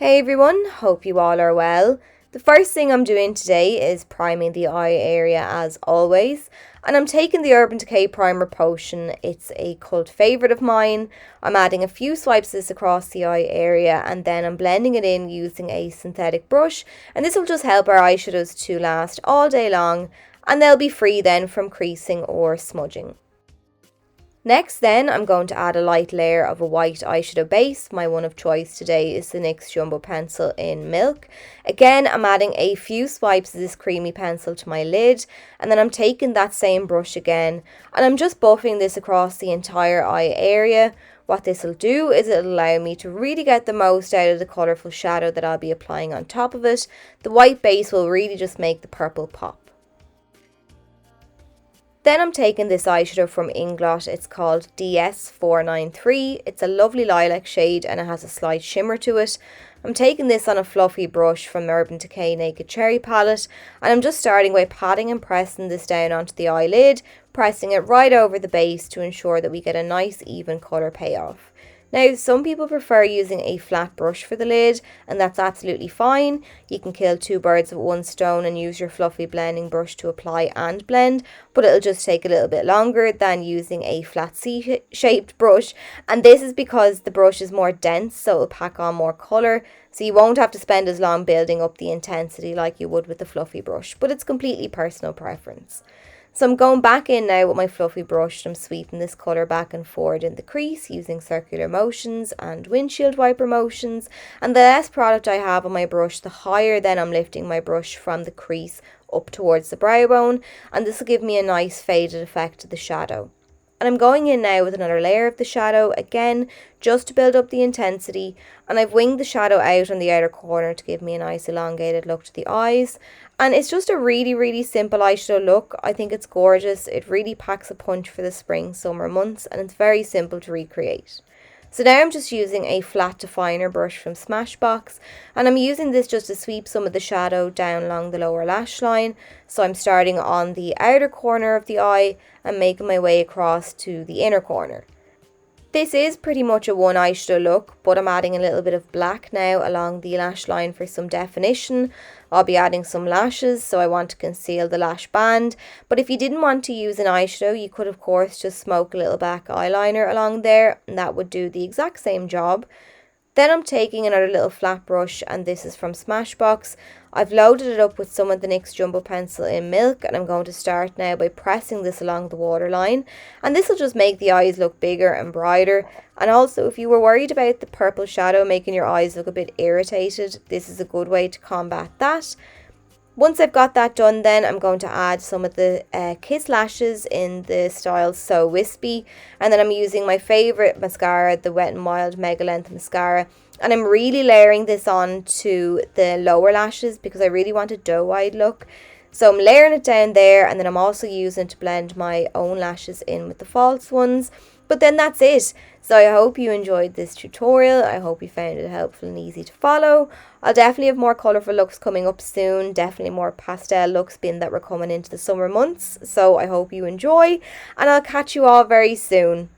Hey everyone, hope you all are well. The first thing I'm doing today is priming the eye area as always, and I'm taking the Urban Decay Primer Potion. It's a cult favourite of mine. I'm adding a few swipes of this across the eye area and then I'm blending it in using a synthetic brush, and this will just help our eyeshadows to last all day long and they'll be free then from creasing or smudging. Next then, I'm going to add a light layer of a white eyeshadow base. My one of choice today is the NYX Jumbo Pencil in Milk. Again, I'm adding a few swipes of this creamy pencil to my lid, and then I'm taking that same brush again, and I'm just buffing this across the entire eye area. What this will do is it'll allow me to really get the most out of the colourful shadow that I'll be applying on top of it. The white base will really just make the purple pop. Then I'm taking this eyeshadow from Inglot. It's called DS493. It's a lovely lilac shade and it has a slight shimmer to it. I'm taking this on a fluffy brush from Urban Decay Naked Cherry palette, and I'm just starting by patting and pressing this down onto the eyelid, pressing it right over the base to ensure that we get a nice even colour payoff. Now, some people prefer using a flat brush for the lid, and that's absolutely fine. You can kill two birds with one stone and use your fluffy blending brush to apply and blend, but it'll just take a little bit longer than using a flat C-shaped brush, and this is because the brush is more dense, so it'll pack on more colour, so you won't have to spend as long building up the intensity like you would with the fluffy brush, but it's completely personal preference. So I'm going back in now with my fluffy brush and I'm sweeping this colour back and forward in the crease using circular motions and windshield wiper motions. And the less product I have on my brush, the higher then I'm lifting my brush from the crease up towards the brow bone. And this will give me a nice faded effect to the shadow. And I'm going in now with another layer of the shadow, again, just to build up the intensity. And I've winged the shadow out on the outer corner to give me a nice elongated look to the eyes. And it's just a really simple eyeshadow look. I think it's gorgeous. It really packs a punch for the spring, summer months, and it's very simple to recreate. So now I'm just using a flat definer brush from Smashbox, and I'm using this just to sweep some of the shadow down along the lower lash line. So I'm starting on the outer corner of the eye and making my way across to the inner corner. This is pretty much a one eyeshadow look, but I'm adding a little bit of black now along the lash line for some definition. I'll be adding some lashes, so I want to conceal the lash band. But if you didn't want to use an eyeshadow, you could of course just smoke a little black eyeliner along there, and that would do the exact same job. Then I'm taking another little flat brush, and this is from Smashbox. I've loaded it up with some of the NYX Jumbo Pencil in Milk, and I'm going to start now by pressing this along the waterline. And this will just make the eyes look bigger and brighter. And also, if you were worried about the purple shadow making your eyes look a bit irritated, this is a good way to combat that. Once I've got that done then, I'm going to add some of the Kiss lashes in the style So Wispy. And then I'm using my favourite mascara, the Wet n Wild Mega Length Mascara. And I'm really layering this on to the lower lashes because I really want a doe-eyed look. So I'm layering it down there, and then I'm also using it to blend my own lashes in with the false ones. But then that's it. So I hope you enjoyed this tutorial. I hope you found it helpful and easy to follow. I'll definitely have more colourful looks coming up soon. Definitely more pastel looks being that we're coming into the summer months. So I hope you enjoy, and I'll catch you all very soon.